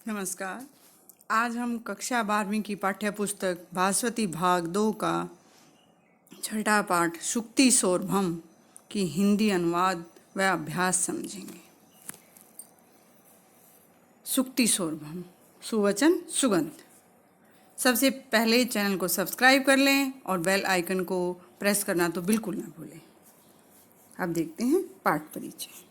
नमस्कार। आज हम कक्षा 12वीं की पाठ्य पुस्तक भास्वती भाग 2 का छठा पाठ शुक्ति सौरभम की हिंदी अनुवाद व अभ्यास समझेंगे। शुक्ति सौरभम, सुवचन सुगंध। सबसे पहले चैनल को सब्सक्राइब कर लें और बेल आइकन को प्रेस करना तो बिल्कुल ना भूलें। अब देखते हैं पाठ परिचय।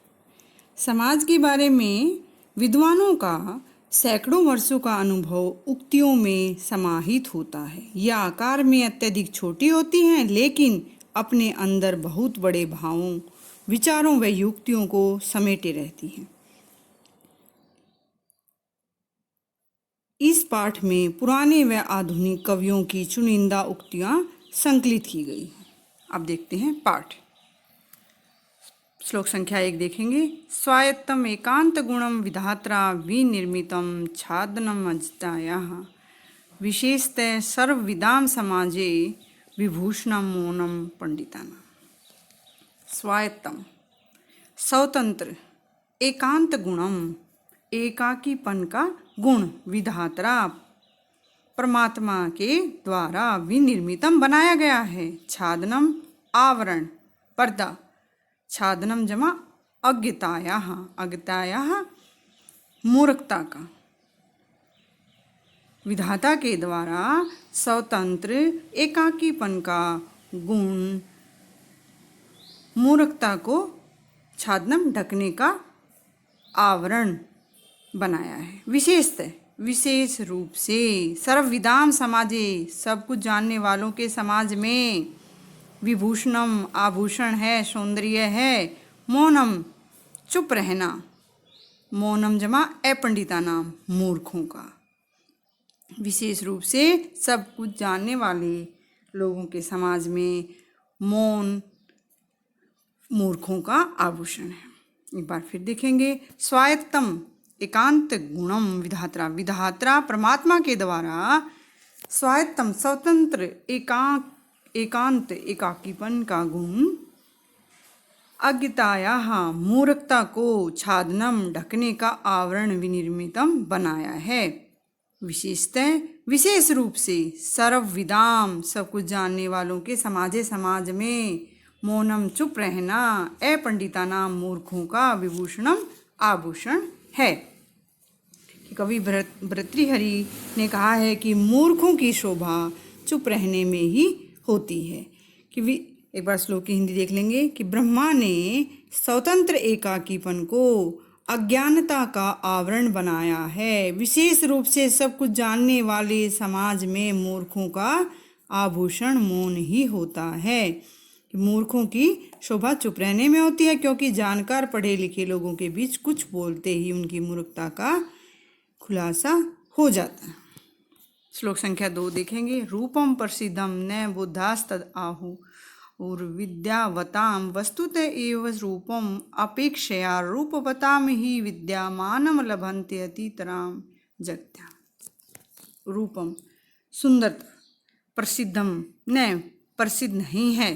समाज के बारे में विद्वानों का सैकड़ों वर्षों का अनुभव उक्तियों में समाहित होता है। यह आकार में अत्यधिक छोटी होती हैं, लेकिन अपने अंदर बहुत बड़े भावों, विचारों व युक्तियों को समेटे रहती हैं। इस पाठ में पुराने व आधुनिक कवियों की चुनिंदा उक्तियां संकलित की गई हैं। अब देखते हैं पाठ। श्लोक संख्या 1 देखेंगे। स्वायत्तम एकांत गुणम विधात्रा विनिर्मितम छादनम अजितायाः विशेषतः सर्वविदाम समाजे विभूषणम मौनम पंडितानां। स्वायत्तम स्वतंत्र, एकांत गुणम एकाकीपन का गुण, विधात्रा परमात्मा के द्वारा विनिर्मितम बनाया गया है। छादनम आवरण, पर्दा। छादनम जमा अज्ञतायाः, अज्ञतायाः मूर्खता का। विधाता के द्वारा स्वतंत्र एकाकीपन का गुण, मूर्खता को छादनम ढकने का आवरण बनाया है। विशेषतः, विशेष रूप से, सर्वविदाम समाजे, सब कुछ जानने वालों के समाज में, विभूषणम आभूषण है, सौंदर्य है, मौनम चुप रहना, मौनम जमा अपंडितानाम मूर्खों का। विशेष रूप से सब कुछ जानने वाले लोगों के समाज में मौन मूर्खों का आभूषण है। एक बार फिर देखेंगे। स्वायत्तम एकांत गुणम विधात्रा, विधात्रा परमात्मा के द्वारा स्वायत्तम स्वतंत्र एकांत एकाकीपन का गुण, अज्ञतायाः मूर्खता को छादनम ढकने का आवरण विनिर्मितम बनाया है। विशेषतः, विशेष रूप से, सर्वविदाम सब कुछ जानने वालों के समाज में, मौनम चुप रहना, अपंडितानाम मूर्खों का विभूषणम आभूषण है। कवि भर्तृहरि ने कहा है कि मूर्खों की शोभा चुप रहने में ही होती है। कि एक बार श्लोक की हिंदी देख लेंगे कि ब्रह्मा ने स्वतंत्र एकाकीपन को अज्ञानता का आवरण बनाया है। विशेष रूप से सब कुछ जानने वाले समाज में मूर्खों का आभूषण मौन ही होता है। मूर्खों की शोभा चुप रहने में होती है, क्योंकि जानकार पढ़े लिखे लोगों के बीच कुछ बोलते ही उनकी मूर्खता का खुलासा हो जाता है। श्लोक संख्या 2 देखेंगे। रूपम प्रसिद्धम न बुद्धास्तद आहु और विद्यावताम वस्तुतः एव रूपम अपेक्षया रूपवताम ही विद्यामानम लभन्ते अतितराम जगत्या। रूपम सुंदरता, प्रसिद्धम न प्रसिद्ध नहीं है,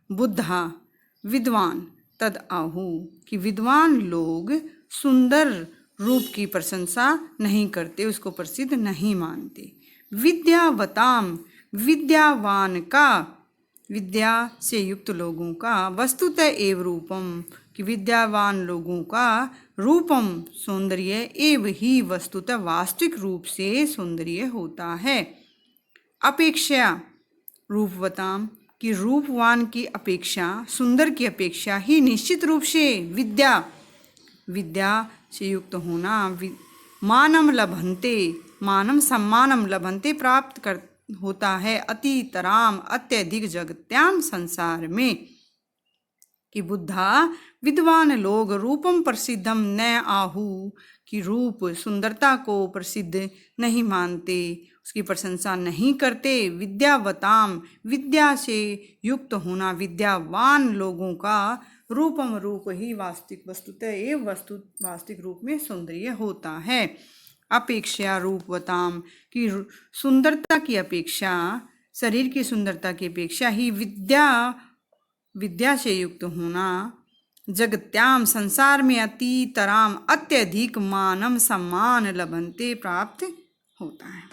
बुद्धा विद्वान, तद आहु कि विद्वान लोग सुंदर रूप की प्रशंसा नहीं करते, उसको प्रसिद्ध नहीं मानते। विद्यावताम विद्यावान का, विद्या से युक्त लोगों का, वस्तुतः एव रूपम कि विद्यावान लोगों का, रूपम सौंदर्य, एव ही वस्तुतः वास्तविक रूप से सौंदर्य होता है। अपेक्षा रूपवताम कि रूपवान की अपेक्षा, सुंदर की अपेक्षा ही निश्चित रूप से विद्या से युक्त होना, मानम लभन्ते, मानम सम्मानम लभन्ते प्राप्त कर होता है, अतितराम अत्यधिक जगत्याम संसार में। कि बुद्धा विद्वान लोग रूपम प्रसिद्धम न आहु कि रूप सुंदरता को प्रसिद्ध नहीं मानते, उसकी प्रशंसा नहीं करते। विद्यावताम विद्या से युक्त होना, विद्यावान लोगों का, रूपम रूप ही वास्तविक, वस्तुतः ये वास्तविक रूप में सौंदर्य होता है। अपेक्षा रूपवताम की सुंदरता की अपेक्षा, शरीर की सुंदरता की अपेक्षा ही विद्या से युक्त होना, जगत्याम संसार में अतीतराम अत्यधिक मानम सम्मान लभन्ते प्राप्त होता है।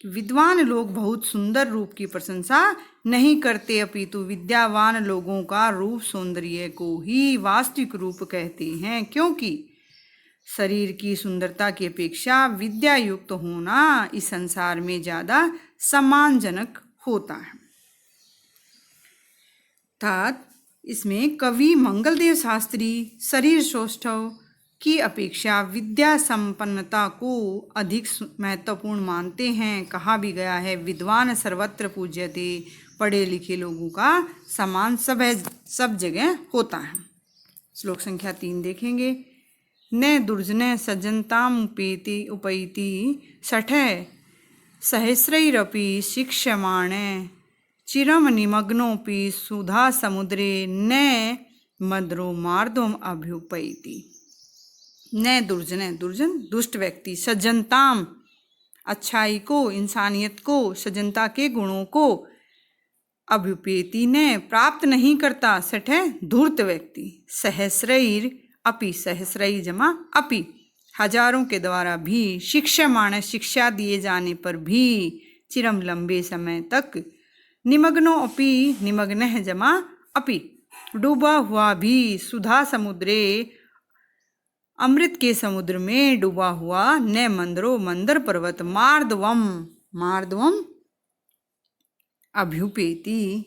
विद्वान लोग बहुत सुंदर रूप की प्रशंसा नहीं करते, अपितु विद्यावान लोगों का रूप सौंदर्य को ही वास्तविक रूप कहते हैं, क्योंकि शरीर की सुंदरता की अपेक्षा विद्या युक्त होना इस संसार में ज़्यादा सम्मानजनक होता है। अर्थात इसमें कवि मंगलदेव शास्त्री शरीर सौष्ठव की अपेक्षा विद्या संपन्नता को अधिक महत्वपूर्ण मानते हैं। कहा भी गया है, विद्वान सर्वत्र पूज्यते, पढ़े लिखे लोगों का सम्मान सब जगह होता है। श्लोक संख्या 3 देखेंगे। न दुर्जन सज्जनताम उपैति शठ सहस्रैरपि शिक्ष्यमाणे चिरम निमग्नोपि सुधा समुद्रे न मद्रो मार्दोम अभ्युपैति। न दुर्जन, दुर्जन दुष्ट व्यक्ति, सज्जनताम अच्छाई को, इंसानियत को, सज्जनता के गुणों को, अभ्युपेति ने प्राप्त नहीं करता, सठ धूर्त व्यक्ति, सहस्रैर अपि, सहस्रई जमा अपि, हजारों के द्वारा भी, शिक्षमाण शिक्षा दिए जाने पर भी, चिरम लंबे समय तक, निमग्नो अपि, निमग्न जमा अपि, डूबा हुआ भी, सुधा समुद्रे अमृत के समुद्र में डूबा हुआ, न मंदरो मंदर पर्वत, मार्दवम, मार्दवम अभ्युपेति,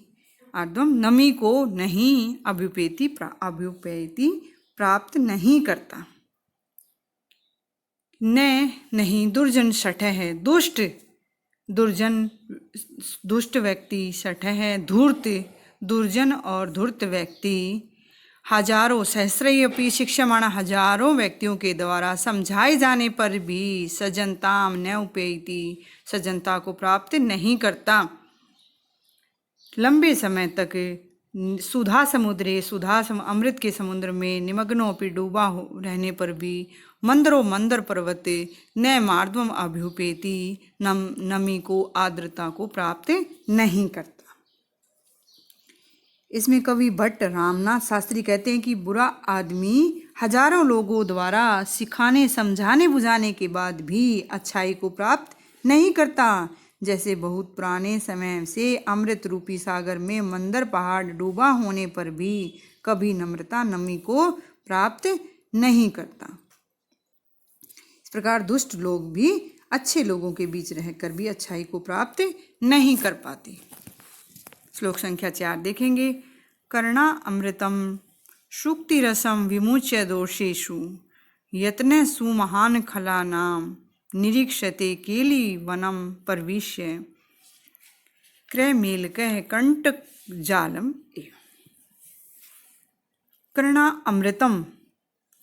आर्दवम नमी को नहीं, अभ्युपेति प्राप्त नहीं करता। न नहीं, दुर्जन शठ है, दुष्ट, दुर्जन दुष्ट व्यक्ति, शठ है धूर्त, दुर्जन और धूर्त व्यक्ति, हजारों सहस्रयपि शिक्षमाण, हजारों व्यक्तियों के द्वारा समझाए जाने पर भी, सज्जनताम न उपेति, सज्जनता को प्राप्त नहीं करता, लंबे समय तक सुधा समुद्रे, अमृत के समुद्र में, निमग्नोपि डूबा रहने पर भी, मंदरो मंदर पर्वत, न मार्दवम अभ्युपेति, नमी को, आर्द्रता को प्राप्त नहीं करता। इसमें कवि भट्ट रामनाथ शास्त्री कहते हैं कि बुरा आदमी हजारों लोगों द्वारा सिखाने, समझाने, बुझाने के बाद भी अच्छाई को प्राप्त नहीं करता। जैसे बहुत पुराने समय से अमृत रूपी सागर में मंदर पहाड़ डूबा होने पर भी कभी नम्रता, नमी को प्राप्त नहीं करता। इस प्रकार दुष्ट लोग भी अच्छे लोगों के बीच रहकर भी अच्छाई को प्राप्त नहीं कर पाते। श्लोक संख्या 4 देखेंगे। कर्णा अमृतम शुक्तिरसम विमुच्य दोषेषु यत्न सुमहान खलानाम निरीक्षते केली वनम परविश्य क्रयमेलकः कंटक जालम। कर्णा अमृतम,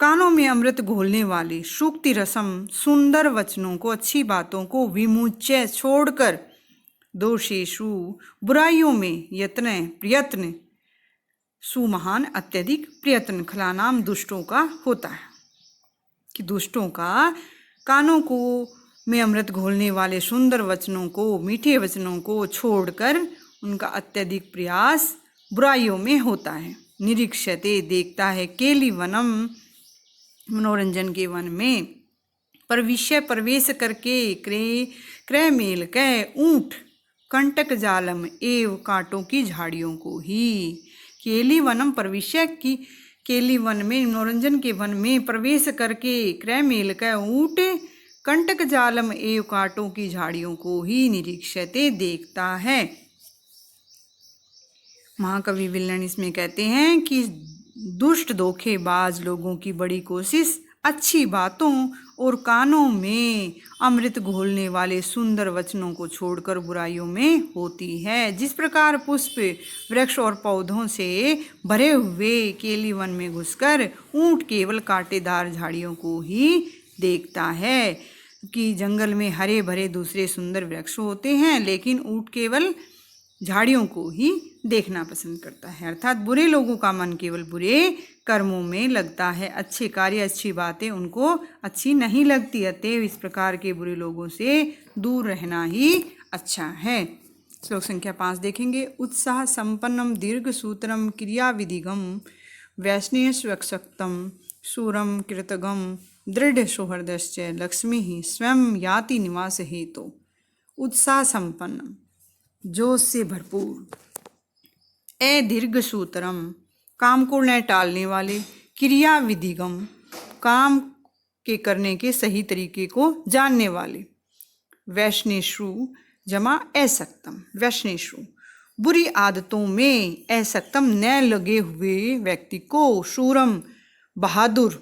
कानों में अमृत घोलने वाले, शुक्ति रसम सुंदर वचनों को, अच्छी बातों को, विमुच्य छोड़कर, दोषेषु बुराइयों में, यत्न प्रयत्न, सुमहान अत्यधिक प्रयत्न, खलानाम दुष्टों का होता है। कि दुष्टों का कानों को में अमृत घोलने वाले सुंदर वचनों को, मीठे वचनों को छोड़कर उनका अत्यधिक प्रयास बुराइयों में होता है। निरीक्षते देखता है, केली वनम मनोरंजन के वन में, परविश्य प्रवेश करके, क्रय मेल कह ऊंट, कंटक जालम एव कांटों की झाड़ियों को ही। केली वनम परविश्य की केली वन में, मनोरंजन के वन में प्रवेश करके, क्रय मेल कह ऊंट, कंटक जालम एव कांटों की झाड़ियों को ही निरीक्षते देखता है। महाकवि विल्लन इसमें कहते हैं कि दुष्ट धोखेबाज लोगों की बड़ी कोशिश अच्छी बातों और कानों में अमृत घोलने वाले सुंदर वचनों को छोड़कर बुराइयों में होती है। जिस प्रकार पुष्प, वृक्ष और पौधों से भरे हुए केली वन में घुसकर ऊंट केवल कांटेदार झाड़ियों को ही देखता है, कि जंगल में हरे भरे दूसरे सुंदर वृक्ष होते हैं, लेकिन ऊंट केवल झाड़ियों को ही देखना पसंद करता है। अर्थात बुरे लोगों का मन केवल बुरे कर्मों में लगता है, अच्छे कार्य, अच्छी बातें उनको अच्छी नहीं लगती। अतएव इस प्रकार के बुरे लोगों से दूर रहना ही अच्छा है। श्लोक संख्या 5 देखेंगे। उत्साह संपन्नम दीर्घ सूत्रम क्रिया विधिगम वैष्णेय स्वक्षक्तम शूरम कृतगम दृढ़ सुहृदश्च लक्ष्मी ही स्वयं याति निवास हेतु उत्साह संपन्न जोश से भरपूर दीर्घ सूत्रम काम को न टालने वाले क्रिया विधिगम काम के करने के सही तरीके को जानने वाले वैष्णेशु जमा असक्तम वैष्णेशु बुरी आदतों में असक्तम न लगे हुए व्यक्ति को शूरम बहादुर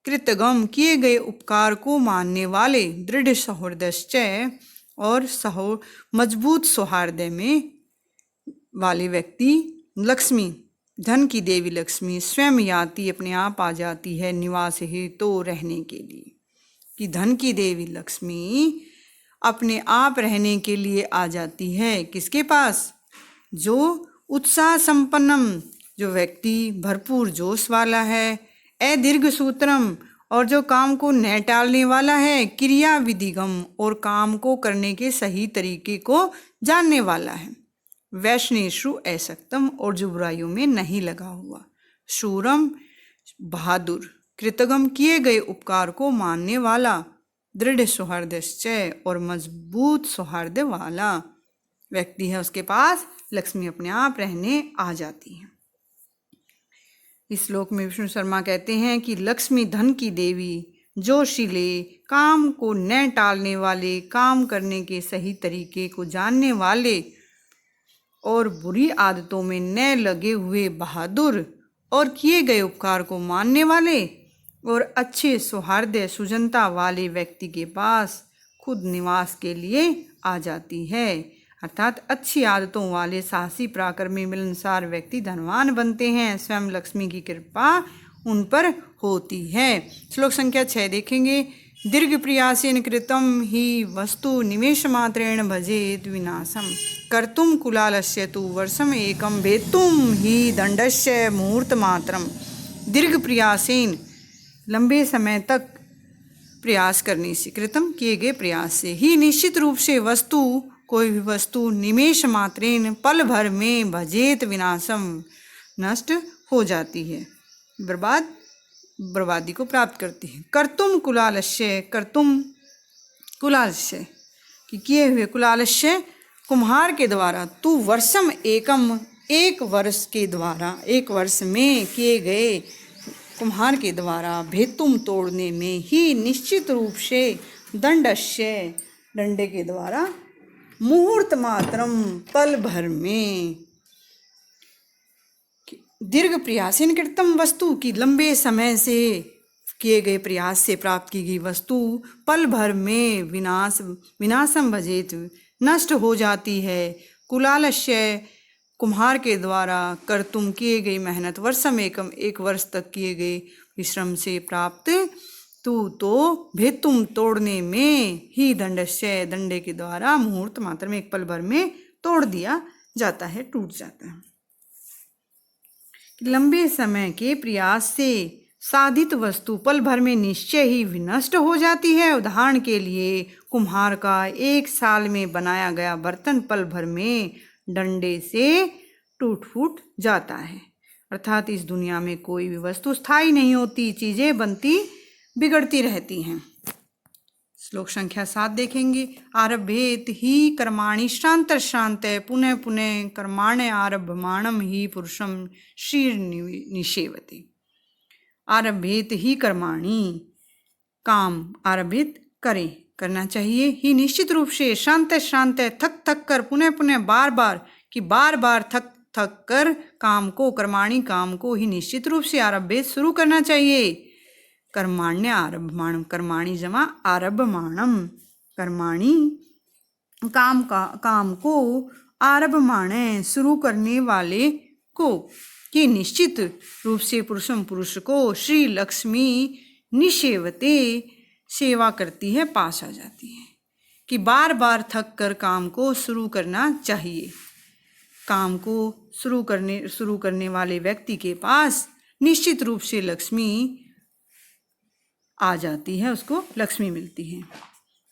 कृतगम किए गए उपकार को मानने वाले दृढ़ सौहृदश्चय और मजबूत सौहार्द में वाले व्यक्ति लक्ष्मी धन की देवी लक्ष्मी स्वयं याति अपने आप आ जाती है निवास हेतु रहने के लिए कि धन की देवी लक्ष्मी अपने आप रहने के लिए आ जाती है किसके पास जो उत्साह संपन्नम जो व्यक्ति भरपूर जोश वाला है दीर्घ सूत्रम और जो काम को न टालने वाला है क्रिया विधिगम और काम को करने के सही तरीके को जानने वाला है वैष्णेशु असक्तम और जो बुराइयों में नहीं लगा हुआ शूरम बहादुर कृतगम किए गए उपकार को मानने वाला दृढ़ सौहार्दश्चय और मजबूत सौहार्द वाला व्यक्ति है उसके पास लक्ष्मी अपने आप रहने आ जाती है। इस श्लोक में विष्णु शर्मा कहते हैं कि लक्ष्मी धन की देवी जोशीले काम को न टालने वाले काम करने के सही तरीके को जानने वाले और बुरी आदतों में न लगे हुए बहादुर और किए गए उपकार को मानने वाले और अच्छे सौहार्द सुजनता वाले व्यक्ति के पास खुद निवास के लिए आ जाती है अर्थात अच्छी आदतों वाले साहसी पराक्रमी मिलनसार व्यक्ति धनवान बनते हैं स्वयं लक्ष्मी की कृपा उन पर होती है। श्लोक संख्या 6 देखेंगे दीर्घ प्रयासेन कृतं ही वस्तु निमेष मात्रेण भजेत विनाशम कर्तुम कुलालस्य तु वर्षम एकम भेतुम ही दंडस्य मुहूर्त मात्रम दीर्घ प्रयासेन लंबे समय तक प्रयास करने से कृतम किए गए प्रयास से ही निश्चित रूप से वस्तु कोई भी वस्तु निमेष मात्रेन पल भर में भजेत विनाशम नष्ट हो जाती है बर्बादी को प्राप्त करती है। कर्तुम कुलालस्य कि किए हुए कुलालस्य कुम्हार के द्वारा तू वर्षम एकम एक वर्ष में किए गए कुम्हार के द्वारा भेतुम तोड़ने में ही निश्चित रूप से दंडस्य डंडे के द्वारा मुहूर्त मात्रम पल भर में दीर्घ प्रयासेन कृतम वस्तु की लंबे समय से किए गए प्रयास से प्राप्त की गई वस्तु पल भर में विनाशम भजेत नष्ट हो जाती है। कुलालस्य कुम्हार के द्वारा कर्तुम किए गई मेहनत वर्षम एकम एक वर्ष तक किए गए विश्रम से प्राप्त तू तो भेतुम तोड़ने में ही दंडस्य दंडे के द्वारा मुहूर्त मात्र में एक पल भर में तोड़ दिया जाता है टूट जाता है। लंबे समय के प्रयास से साधित वस्तु पल भर में निश्चय ही विनष्ट हो जाती है। उदाहरण के लिए कुम्हार का 1 साल में बनाया गया बर्तन पल भर में डंडे से टूट फूट जाता है। अर्थात इस दुनिया में कोई भी वस्तु स्थायी नहीं होती, चीजें बनती बिगड़ती रहती हैं। श्लोक संख्या 7 देखेंगे आरभेत ही कर्माणि श्रांत श्रांत पुनः पुनः कर्माण्य आरभमाणम ही पुरुषम शीर निषेवते। आरभेत ही कर्माणि काम आरभित करें करना चाहिए ही निश्चित रूप से शांत शांत थक थक कर पुनः पुनः बार बार थक थक कर काम को कर्माणि काम को ही निश्चित रूप से आरभ्य शुरू करना चाहिए। कर्माण्य आरभमाणम कर्माणि जमा आरभमाणम कर्माणि काम को आरभमाण शुरू करने वाले को कि निश्चित रूप से पुरुष को श्री लक्ष्मी निषेवते सेवा करती है पास आ जाती है कि बार बार थक कर काम को शुरू करना चाहिए। काम को शुरू करने वाले व्यक्ति के पास निश्चित रूप से लक्ष्मी आ जाती है, उसको लक्ष्मी मिलती है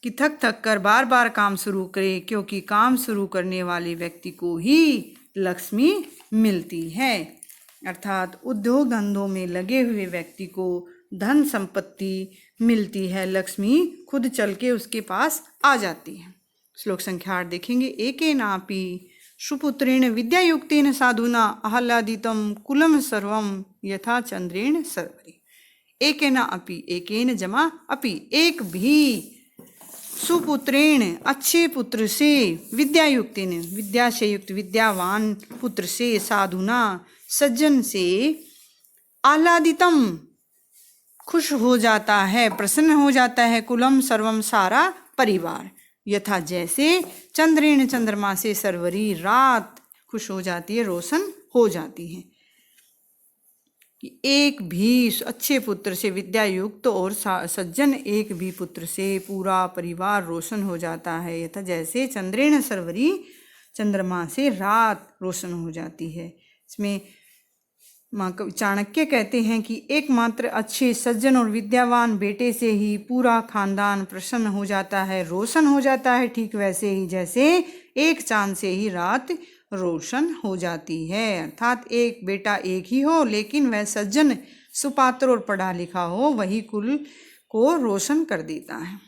कि थक थक कर बार बार काम शुरू करे क्योंकि काम शुरू करने वाले व्यक्ति को ही लक्ष्मी मिलती है। अर्थात उद्योग धंधों में लगे हुए व्यक्ति को धन संपत्ति मिलती है, लक्ष्मी खुद चल के उसके पास आ जाती है। श्लोक संख्या 8 देखेंगे। एकेनापि सुपुत्रेण विद्यायुक्तेन साधुना आह्लादितं कुलं सर्वं यथा चंद्रेण सर्वरि। एकेन अपि, एकेन जमा अपि, एक भी, सुपुत्रेण अच्छे पुत्र से, विद्यायुक्तेन विद्या से युक्त विद्यावान पुत्र से, साधुना सज्जन से, आह्लादितम खुश हो जाता है, प्रसन्न हो जाता है, कुलम सर्वम सारा परिवार, यथा जैसे चंद्रेण चंद्रमा से सर्वरी रात खुश हो जाती है, रोशन हो जाती है। एक भी अच्छे पुत्र से विद्यायुक्त और सज्जन एक भी पुत्र से पूरा परिवार रोशन हो जाता है, यथा जैसे चंद्रेण सर्वरी चंद्रमा से रात रोशन हो जाती है। इसमें चाणक्य कहते हैं कि एकमात्र अच्छे सज्जन और विद्यावान बेटे से ही पूरा खानदान प्रसन्न हो जाता है, रोशन हो जाता है, ठीक वैसे ही जैसे एक चांद से ही रात रोशन हो जाती है। अर्थात एक बेटा एक ही हो लेकिन वह सज्जन सुपात्र और पढ़ा लिखा हो, वही कुल को रोशन कर देता है।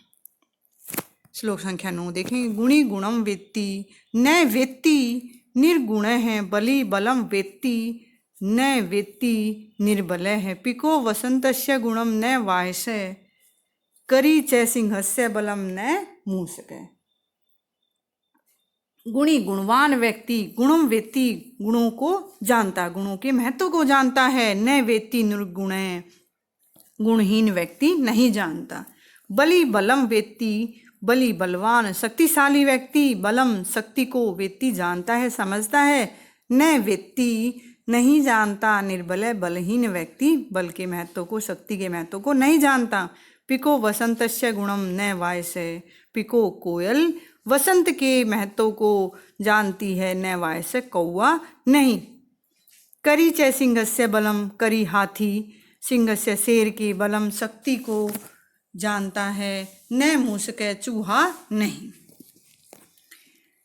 श्लोक संख्या 9 देखेंगे। गुणी गुणम वेत्ति न वेत्ति निर्गुण है, बलि बलम वेत्ति न वेत्ति निर्बल है, पिको वसंतस्य गुणम न वायस्य, करी च सिंहस्य बलम न मूषक। गुणी गुणवान व्यक्ति गुणम वेत्ति गुणों को जानता, गुणों के महत्व को जानता है, न वेत्ति निर्गुण गुणहीन व्यक्ति नहीं जानता। बलि बलम वेत्ति बलि बलवान शक्तिशाली व्यक्ति, बलम शक्ति को वेत्ति जानता है, समझता है, न वेत्ति नहीं जानता, निर्बल बलहीन व्यक्ति बल के महत्व को, शक्ति के महत्व को नहीं जानता। पिको वसंतस्य गुणम न वायस्य, पिको कोयल वसंत के महत्व को जानती है, न वायस्य कौवा नहीं। करी च सिंहस्य बलम, करी हाथी, सिंहस्य शेर के, बलम शक्ति को जानता है, न मूषक चूहा नहीं।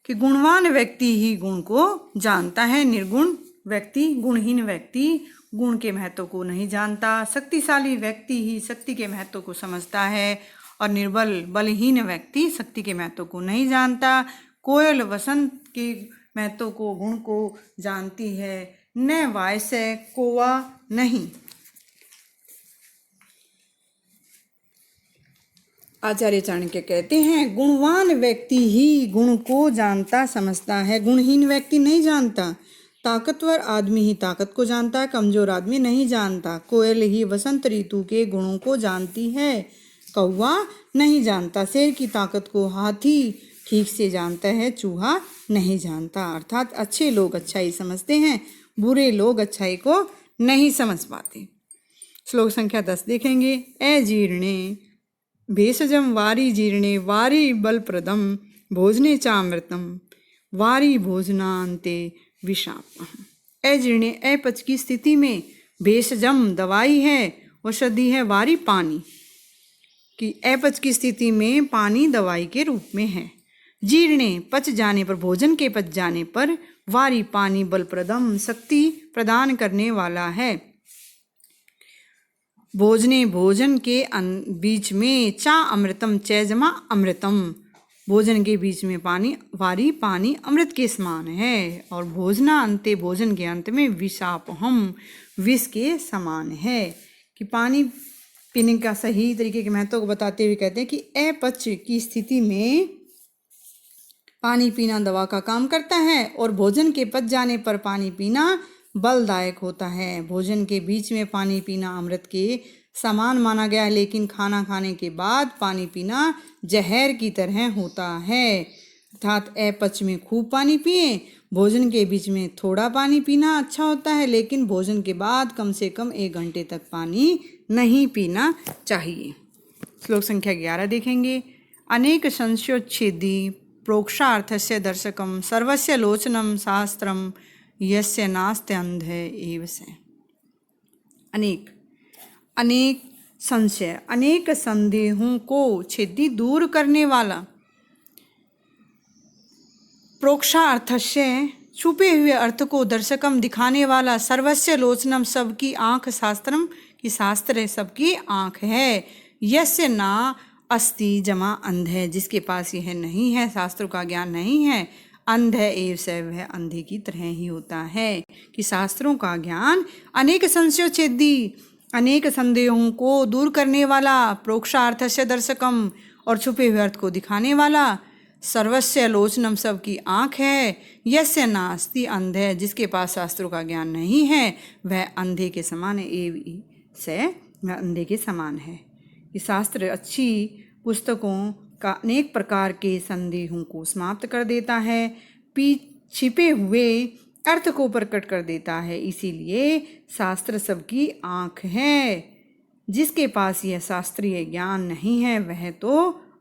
कि गुणवान व्यक्ति ही गुण को जानता है, निर्गुण व्यक्ति गुणहीन व्यक्ति गुण के महत्व को नहीं जानता, शक्तिशाली व्यक्ति ही शक्ति के महत्व को समझता है और निर्बल बलहीन व्यक्ति शक्ति के महत्व को नहीं जानता। कोयल वसंत के महत्व को गुण को जानती है, न वायस्य कौवा नहीं। आचार्य चाणक्य कहते हैं गुणवान व्यक्ति ही गुण को जानता समझता है, गुणहीन व्यक्ति नहीं जानता। ताकतवर आदमी ही ताकत को जानता है, कमजोर आदमी नहीं जानता। कोयल ही वसंत ऋतु के गुणों को जानती है, कौवा नहीं जानता। शेर की ताकत को हाथी ठीक से जानता है, चूहा नहीं जानता। अर्थात अच्छे लोग अच्छाई समझते हैं, बुरे लोग अच्छाई को नहीं समझ पाते। श्लोक संख्या 10 देखेंगे। अजीर्णे भेषजम वारी जीर्णे वारी बलप्रदम भोजने चामृतम वारी भोजनांते विषाप। अजीर्णे अपच की स्थिति में, भेषजम दवाई है, औषधि है, वारी पानी कि अपच की स्थिति में पानी दवाई के रूप में है। जीर्णे पच जाने पर, भोजन के पच जाने पर, वारी पानी बलप्रदम शक्ति प्रदान करने वाला है। भोजने भोजन के बीच में, चा अमृतम च जमा अमृतम, भोजन के बीच में पानी, वारी पानी अमृत के समान है। और भोजना अंते, भोजन के अंत में, विषापहम विष के समान है। कि पानी पीने का सही तरीके के महत्व को बताते हुए कहते हैं कि अपच की स्थिति में पानी पीना दवा का काम करता है और भोजन के पच जाने पर पानी पीना बलदायक होता है। भोजन के बीच में पानी पीना अमृत के समान माना गया है, लेकिन खाना खाने के बाद पानी पीना जहर की तरह होता है। अर्थात अपच में खूब पानी पिए, भोजन के बीच में थोड़ा पानी पीना अच्छा होता है, लेकिन भोजन के बाद कम से कम 1 घंटे तक पानी नहीं पीना चाहिए। श्लोक संख्या 11 देखेंगे। अनेक संशयोच्छेदी प्रोक्षार्थस्य दर्शकम सर्वस्य लोचनम शास्त्रम यस्य नास्ते अंध एव से। अनेक संशय, अनेक संदेहों को छेदी दूर करने वाला, प्रोक्षार्थस्य छुपे हुए अर्थ को दर्शकम दिखाने वाला, सर्वस्य लोचनम सबकी आंख, शास्त्रम की शास्त्र सबकी आंख है, यस्य ना अस्ति जमा अंध है, जिसके पास यह नहीं है, शास्त्रों का ज्ञान नहीं है, अंध एव स, वह अंधे की तरह ही होता है। कि शास्त्रों का ज्ञान अनेक संशयोच्छेदी, अनेक संदेहों को दूर करने वाला, प्रोक्षार्थस्य दर्शकम और छुपे हुए अर्थ को दिखाने वाला, सर्वस्य लोचनम सबकी आंख है, यस्य नास्ति अंध है, जिसके पास शास्त्रों का ज्ञान नहीं है, वह अंधे के समान है, एव से वह अंधे के समान है। ये शास्त्र अच्छी पुस्तकों का अनेक प्रकार के संदेहों को समाप्त कर देता है, छिपे हुए अर्थ को प्रकट कर देता है। इसीलिए शास्त्र सबकी आंख है। जिसके पास यह शास्त्रीय ज्ञान नहीं है वह तो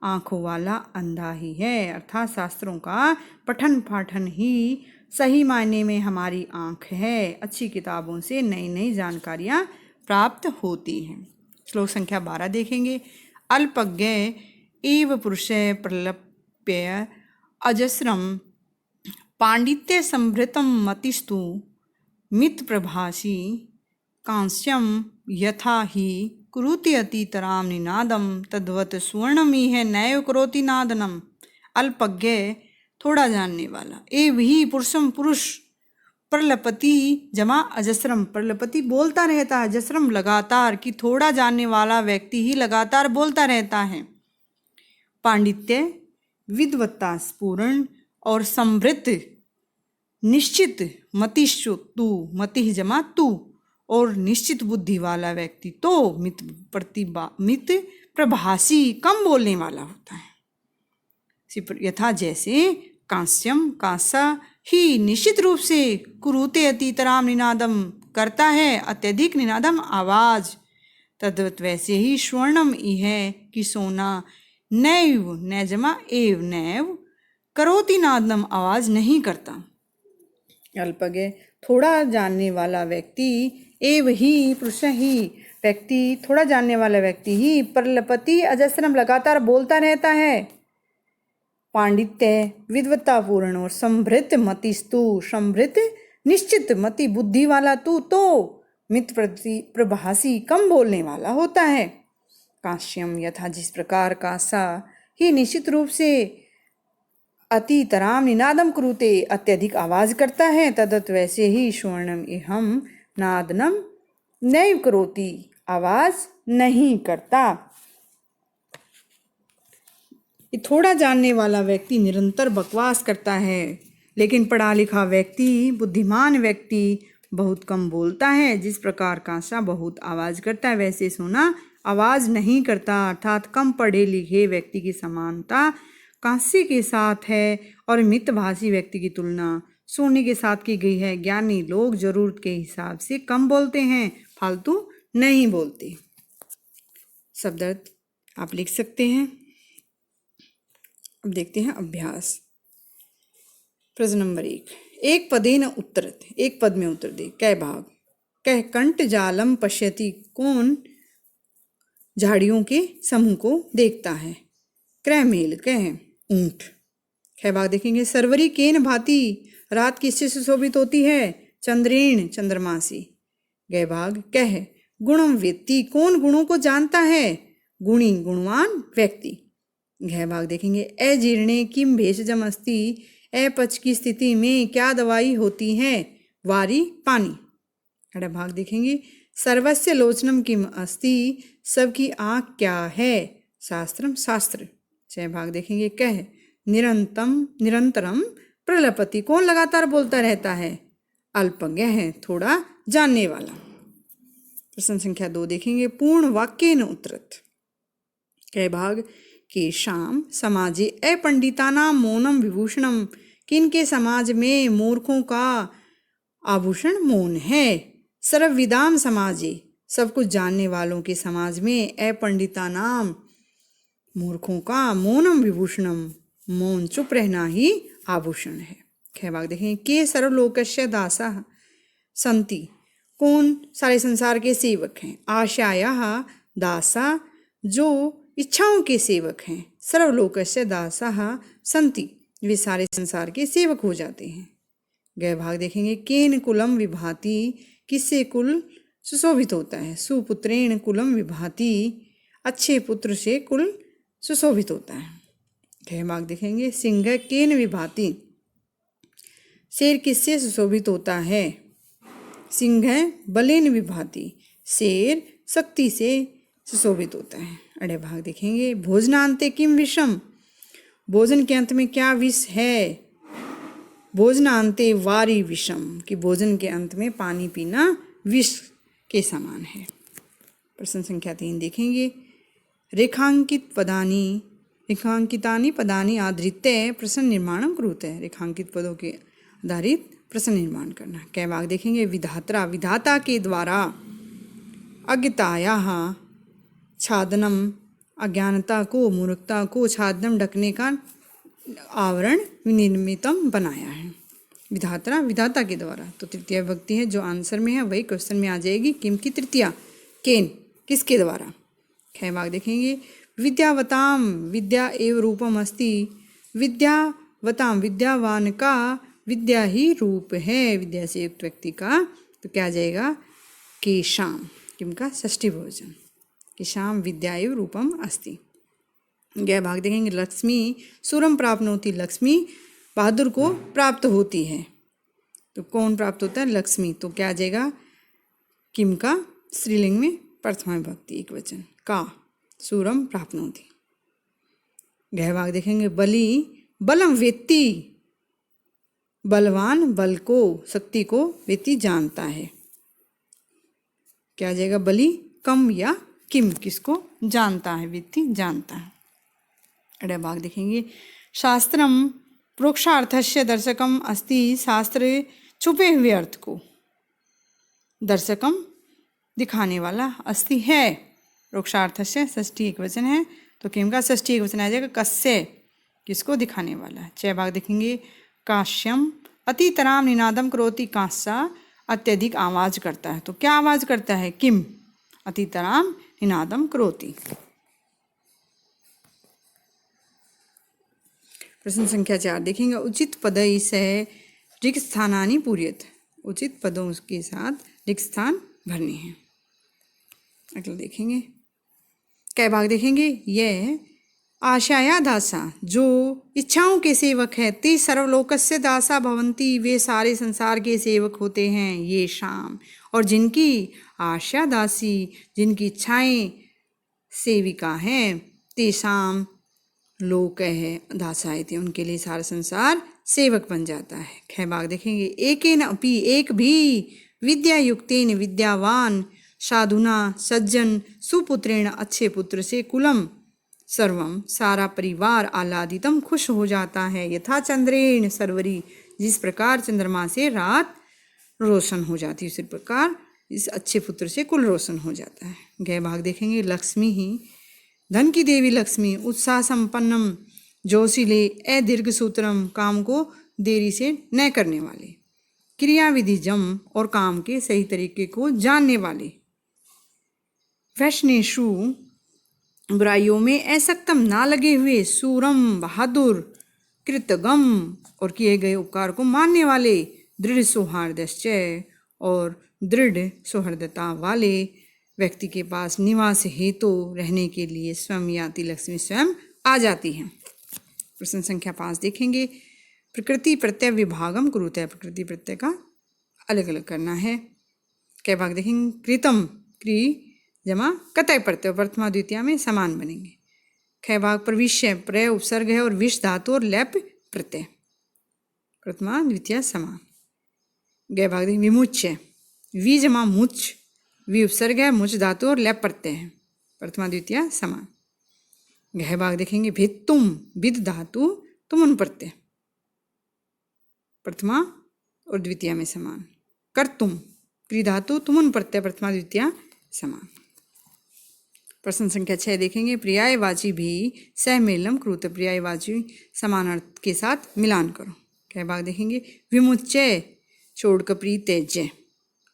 आंखों वाला अंधा ही है। अर्थात शास्त्रों का पठन पाठन ही सही मायने में हमारी आंख है। अच्छी किताबों से नई नई जानकारियाँ प्राप्त होती हैं। श्लोक संख्या 12 देखेंगे। अल्पज्ञ एव पुरुषे प्रलप्य अजस्रम पांडित्य संभृतम मतिस्तु मित प्रभासी कांस्यम यथा ही कुरुति अतितराम निनादम तद्वत सुवर्णमिह नैव करोति नादनम। अल्पज्ञ थोड़ा जानने वाला, एव ही पुरुषम पुरुष, प्रलपति जमा अजस्रम, प्रलपति बोलता रहता है, अजस्रम लगातार, कि थोड़ा जानने वाला व्यक्ति ही लगातार बोलता रहता है। पांडित्य विद्वत्ता पूर्ण और समृद्ध, निश्चित मतिश्चु तू, मति जमा तू, और निश्चित बुद्धि वाला व्यक्ति तो मित प्रभासी, कम बोलने वाला होता है। यथा जैसे कांस्यम, कांसा ही निश्चित रूप से, कुरुते अतितराम निनादम करता है अत्यधिक निनादम आवाज, तद्वत वैसे ही स्वर्णम है कि सोना, नैव न जमा एव नैव करोति नादनम आवाज नहीं करता। अल्पज्ञ थोड़ा जानने वाला व्यक्ति, एव ही पुरुष ही व्यक्ति, थोड़ा जानने वाला व्यक्ति ही, प्रलपति अजस्रम लगातार बोलता रहता है। पांडित्य विद्वत्तापूर्ण और समृद्ध मतिस्तु, समृद्ध निश्चित मति बुद्धि वाला तू तो मित प्रभासी, कम बोलने वाला होता है। काश्यम यथा जिस प्रकार कासा ही निश्चित रूप से, अतितराम निनादम कुरुते अत्यधिक आवाज करता है, तदत वैसे ही स्वर्णम इहम नादनम नैव करोति आवाज नहीं करता। थोड़ा जानने वाला व्यक्ति निरंतर बकवास करता है, लेकिन पढ़ा लिखा व्यक्ति, बुद्धिमान व्यक्ति बहुत कम बोलता है। जिस प्रकार कांसा बहुत आवाज करता है वैसे सोना आवाज नहीं करता। अर्थात कम पढ़े लिखे व्यक्ति की समानता कांसे के साथ है और मितभाषी व्यक्ति की तुलना सोने के साथ की गई है। ज्ञानी लोग जरूरत के हिसाब से कम बोलते हैं, फालतू नहीं बोलते। शब्द अर्थ आप लिख सकते हैं। अब देखते हैं अभ्यास। प्रश्न नंबर 1, एक पदेन उत्तरत, एक पद में उत्तर दे। कै भाग। कह कंठ जालम पश्यति, कौन झाड़ियों के समूह को देखता है। क्रय मेल, कह ऊंट। कै भाग देखेंगे। सरवरी केन भांति, रात किससे सुशोभित होती है। चंद्रेण, चंद्रमा से। गै भाग कह गुणम व्यक्ति, कौन गुणों को जानता है। गुणी, गुणवान व्यक्ति। घ भाग देखेंगे। अजीर्णे किम भेषजम अस्ति, अपच की स्थिति में क्या दवाई होती है। वारी, पानी। खड़ा भाग देखेंगे। सर्वस्य लोचनम किम अस्ति, सबकी आँख क्या है। शास्त्रम, शास्त्र। छह भाग देखेंगे। कह निरंतरम प्रलपति, कौन लगातार बोलता रहता है। अल्पज्ञ है, थोड़ा जानने वाला। प्रश्न संख्या 2 देखेंगे। पूर्ण वाक्य न उत्तरत। कह भाग के शाम समाजे अपंडितानां मौनम विभूषणम, किनके समाज में मूर्खों का आभूषण मौन है। सर्वविदाम समाजे, सब कुछ जानने वालों के समाज में अपंडितानां, मूर्खों का मौनम विभूषणम, मौन चुप रहना ही आभूषण है। ख भाग देखें। के सर्वलोकस्य दासः संति, कौन सारे संसार के सेवक हैं। आशायाः दासा, जो इच्छाओं के सेवक हैं। सर्वलोकस्य दासः संति, वे सारे संसार के सेवक हो जाते हैं। गय भाग देखेंगे केन कुलम विभाति, किससे कुल सुशोभित होता है। सुपुत्रेण कुलम विभाति, अच्छे पुत्र से कुल सुशोभित होता है। गय भाग देखेंगे सिंह केन विभाति, शेर किससे सुशोभित होता है। सिंह बलेन विभाति, शेर शक्ति से सुशोभित होता है। अड़े भाग देखेंगे भोजनांते किम विषम, भोजन के अंत में क्या विष है। भोजनांते वारी विषम, कि भोजन के अंत में पानी पीना विष के समान है। प्रश्न संख्या 3 देखेंगे रेखांकितानि पदानि आधृत्य प्रश्न निर्माणम कुरुते, रेखांकित पदों के आधारित प्रश्न निर्माण करना। कै भाग देखेंगे विधात्रा, विधाता के द्वारा अज्ञतायाः छादनम, अज्ञानता को मूर्खता को छादनम ढकने का आवरण विनिर्मितम बनाया है। विधात्रा विधाता के द्वारा, तो तृतीया विभक्ति है जो आंसर में है वही क्वेश्चन में आ जाएगी। किम की तृतीया, केन किसके द्वारा। कै भाग देखेंगे विद्यावताम, विद्या एव रूपम अस्ति, विद्यावताम विद्यावान का विद्या ही रूप है, विद्या से युक्त व्यक्ति का, तो क्या आ जाएगा केशाम, किम का षष्ठी बहुवचन, केशाम विद्या एव रूपम अस्ति। गय भाग देखेंगे लक्ष्मी सूरम प्राप्नोति, लक्ष्मी बहादुर को प्राप्त होती है, तो कौन प्राप्त होता है लक्ष्मी, तो क्या आ जाएगा किम का स्त्रीलिंग में प्रथमा विभक्ति एक वचन का सूरम प्राप्नोति। गय भाग देखेंगे बलि बलम वेत्ति, बलवान बल को शक्ति को वेत्ति जानता है, क्या आ जाएगा बलि कम या किम किसको जानता है, वेत्ति जानता है। अड़े भाग देखेंगे शास्त्रम प्रोक्षार्थस्य दर्शकम अस्ति, शास्त्र छुपे हुए अर्थ को दर्शकम दिखाने वाला अस्ति है। प्रोक्षार्थस्य षष्ठी एक वचन है, तो किम का षष्ठी एक वचन आ जाएगा कस्य किसको दिखाने वाला। 6 भाग देखेंगे काश्यम अतितराम निनादम करोति, कांसा अत्यधिक आवाज करता है, तो क्या आवाज करता है किम अतितराम निनादम करोति। प्रश्न संख्या 4 देखेंगे उचित पदई से रिक्त स्थानानि पूर्यत, उचित पदों के साथ रिक्त स्थान भरने हैं। अगला देखेंगे कै भाग देखेंगे यह आशाया दासा, जो इच्छाओं के सेवक है, ते सर्वलोकस्य दासा भवंती, वे सारे संसार के सेवक होते हैं। ये शाम, और जिनकी आशा दासी, जिनकी इच्छाएं सेविका हैं, तेषाम लोक है दासाए थे, उनके लिए सारा संसार सेवक बन जाता है। कै भाग देखेंगे एकेन अपि, एक भी विद्या युक्तेन विद्यावान साधुना सज्जन सुपुत्रेण अच्छे पुत्र से कुलम सर्वम सारा परिवार आह्लादितम खुश हो जाता है। यथा चंद्रेण सर्वरी, जिस प्रकार चंद्रमा से रात रोशन हो जाती है उसी प्रकार इस अच्छे पुत्र से कुल रोशन हो जाता है। गय भाग देखेंगे लक्ष्मी ही, धन की देवी लक्ष्मी उत्साह संपन्नम जोशीले अदीर्घ सूत्रम, काम को देरी से न करने वाले, क्रियाविधि जम और काम के सही तरीके को जानने वाले, वैष्णेशु बुराइयों में असक्तम ना लगे हुए, सूरम बहादुर, कृतगम और किए गए उपकार को मानने वाले, दृढ़ सौहार्दश्चय और दृढ़ सौहार्दता वाले व्यक्ति के पास निवास हेतु रहने के लिए स्वयं याति लक्ष्मी स्वयं आ जाती हैं। प्रश्न संख्या 5 देखेंगे प्रकृति प्रत्यय विभागम कुरुते, प्रकृति प्रत्यय का अलग अलग करना है। कै भाग देखेंगे कृतम, क्री जमा कतय प्रत्यय प्रथमा द्वितीया में समान बनेंगे। कै भाग प्रविश्य, प्रय उपसर्ग है और विष धातु और लैप प्रत्यय प्रथमा द्वितीया समान। गै भाग देखेंगे विमुच्य, वी जमा मुच, वी उपसर्ग है, मुच धातु और लैप प्रत्यय है प्रथमा द्वितीया समान। गह भाग देखेंगे भित्तुम, विद धातु तुमुन प्रत्यय प्रथमा और द्वितीया में समान। कर्तुम, क्री धातु तुमुन प्रत्यय प्रथमा द्वितीया समान। प्रश्न संख्या 6 देखेंगे पर्यायवाची भी सहमेलम कृत, पर्यायवाची समान अर्थ के साथ मिलान करो। कै भाग देखेंगे विमुच्चय छोड़ कपरी तेज्य।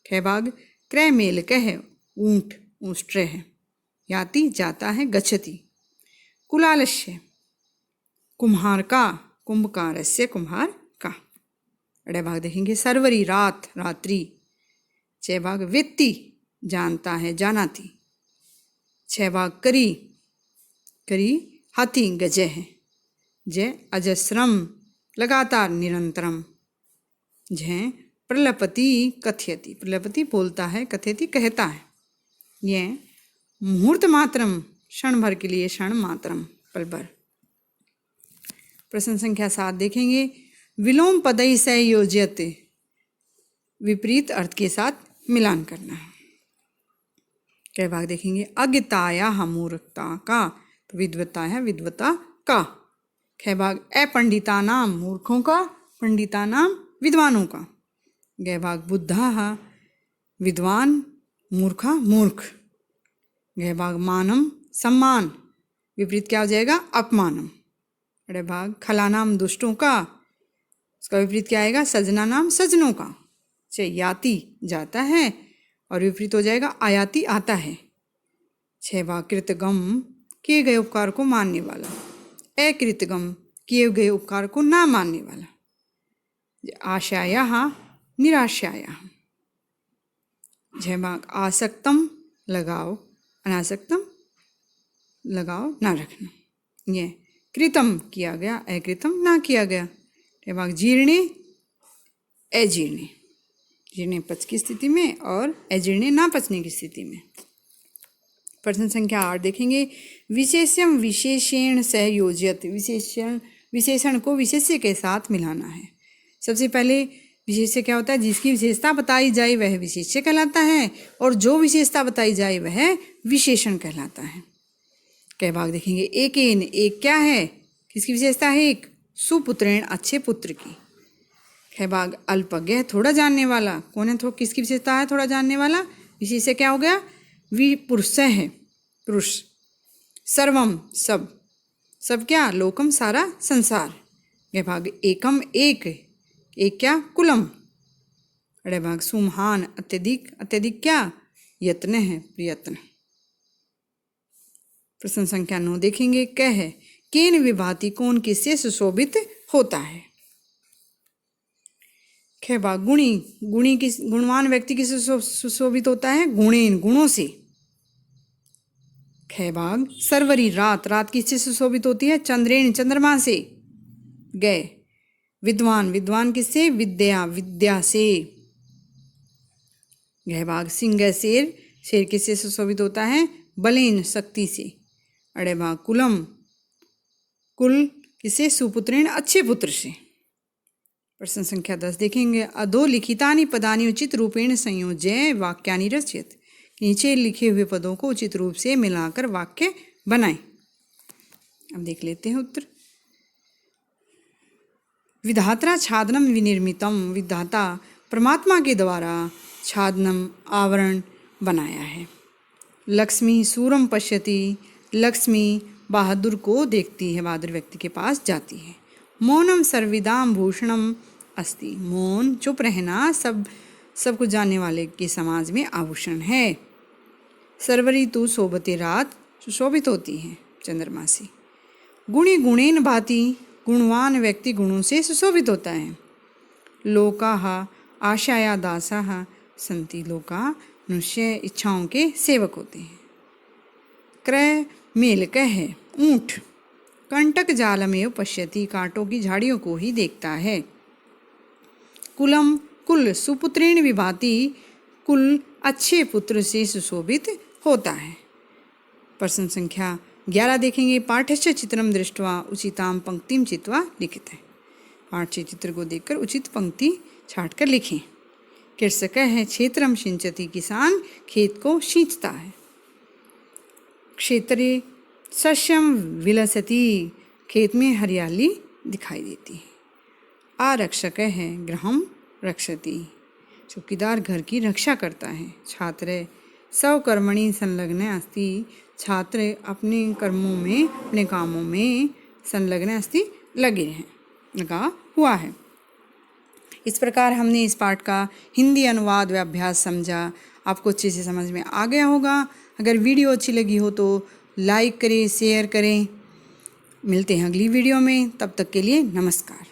कै भाग क्रय मेल कह, ऊंट ऊष्ट्र है, याति जाता है, गच्छति। कुलालस्य कुम्हार का, कुंभकारस्य कुम्हार का। अड़े भाग देखेंगे सर्वरी रात रात्रि। छः भाग वेत्ती जानता है जानाती। छः भाग करी करी हाथी गजय है। जय अजस्रम लगातार निरंतरम। जय प्रलपति कथयति प्रलपति बोलता है कथयति कहता है। यह मुहूर्त मात्रम क्षण भर के लिए क्षण मात्रम पल भर। प्रश्न संख्या 7 देखेंगे विलोम पदई से योज्यते विपरीत अर्थ के साथ मिलान करना है। कई भाग देखेंगे अज्ञताया मूर्खता का तो विद्वता है विद्वता का। ख भाग अपंडिता नाम मूर्खों का पंडिता नाम विद्वानों का। गै भाग बुद्धा विद्वान मूर्खा मूर्ख। गै भाग मानम सम्मान विपरीत क्या हो जाएगा अपमानम। अड़े भाग खला नाम दुष्टों का उसका विपरीत क्या आएगा सजना नाम सजनों का। याति जाता है और विपरीत हो जाएगा आयाति आता है। छः भाग कृतगम किए गए उपकार को मानने वाला। अकृतगम किए गए उपकार को ना मानने वाला। आशाया निराशाया। छः भाग आसक्तम लगाओ अनासक्तम लगाओ ना रखना। ये कृतम किया गया अकृतम ना किया गया। भाग जीर्णे अजीर्णे जीर्णे पच की स्थिति में और अजीर्णे ना पचने की स्थिति में। प्रश्न संख्या 8 देखेंगे विशेष्यम विशेषण सह योज्यत। विशेषण को विशेष्य के साथ मिलाना है। सबसे पहले विशेष्य क्या होता है जिसकी विशेषता बताई जाए वह विशेष्य कहलाता है और जो विशेषता बताई जाए वह विशेषण कहलाता है। कई भाग देखेंगे एक क्या है किसकी विशेषता है एक सुपुत्रेण अच्छे पुत्र की। कई भाग अल्पज्ञ थोड़ा जानने वाला कौन है किसकी विशेषता है थोड़ा जानने वाला विशेष्य क्या हो गया पुरुष है पुरुष। सर्वम सब क्या लोकम सारा संसार। कई भाग एकम एक क्या कुलम। अड़े भाग सुमहान अत्यधिक क्या यत्न है प्रयत्न। प्रश्न संख्या 9 देखेंगे कह है केन विभाति कौन किससे सुशोभित होता है। ख भाग गुणी किस गुणवान व्यक्ति किससे सुशोभित होता है गुणेन गुणों से। ख भाग सर्वरी रात किससे सुशोभित होती है चंद्रेन चंद्रमा से। गए विद्वान किससे विद्या से। गह भाग सिंह शेर किससे सुशोभित होता है बलेन शक्ति से। अड़े भाग कुल किसे सुपुत्रेण अच्छे पुत्र से। प्रश्न संख्या 10 देखेंगे अधोलिखितानि पदानि उचित रूपेण संयोज्य वाक्यानि रचयत। नीचे लिखे हुए पदों को उचित रूप से मिलाकर वाक्य बनाएं। अब देख लेते हैं उत्तर। विधात्रा छादनम विनिर्मितम विधाता परमात्मा के द्वारा छादनम आवरण बनाया है। लक्ष्मी सूरम पश्यति लक्ष्मी बहादुर को देखती है बहादुर व्यक्ति के पास जाती है। मौनम सर्विदाम भूषणम अस्ति मौन चुप रहना सब कुछ जानने वाले के समाज में आभूषण है। सर्वरी तू शोभते रात सुशोभित होती है चंद्रमा से। गुणी गुणेन भाति गुणवान व्यक्ति गुणों से सुशोभित होता है। लोकाः आशाया दासाः संति लोका मनुष्य इच्छाओं के सेवक होते हैं। क्रय मेलक है ऊँट कंटक जालमेव पश्यति कांटों की झाड़ियों को ही देखता है। कुलम कुल सुपुत्रेण विभाति कुल अच्छे पुत्र से सुशोभित होता है। प्रश्न संख्या 11 देखेंगे पाठ्यस्य चित्रम दृष्ट्वा उचिताम पंक्तिम चित्वा लिखित है। पाठ्य चित्र को देखकर उचित पंक्ति छाट कर लिखें। कृषक है क्षेत्रम सिंचति किसान खेत को सींचता है। क्षेत्रे सस्यम विलसति खेत में हरियाली दिखाई देती है। आरक्षक है गृहम रक्षति चौकीदार घर की रक्षा करता है। छात्र स्वकर्मणि संलग्न अस्ति छात्र अपने कर्मों में अपने कामों में संलग्न अस्ति लगा हुआ है। इस प्रकार हमने इस पाठ का हिंदी अनुवाद व अभ्यास समझा। आपको अच्छे से समझ में आ गया होगा। अगर वीडियो अच्छी लगी हो तो लाइक करें शेयर करें। मिलते हैं अगली वीडियो में, तब तक के लिए नमस्कार।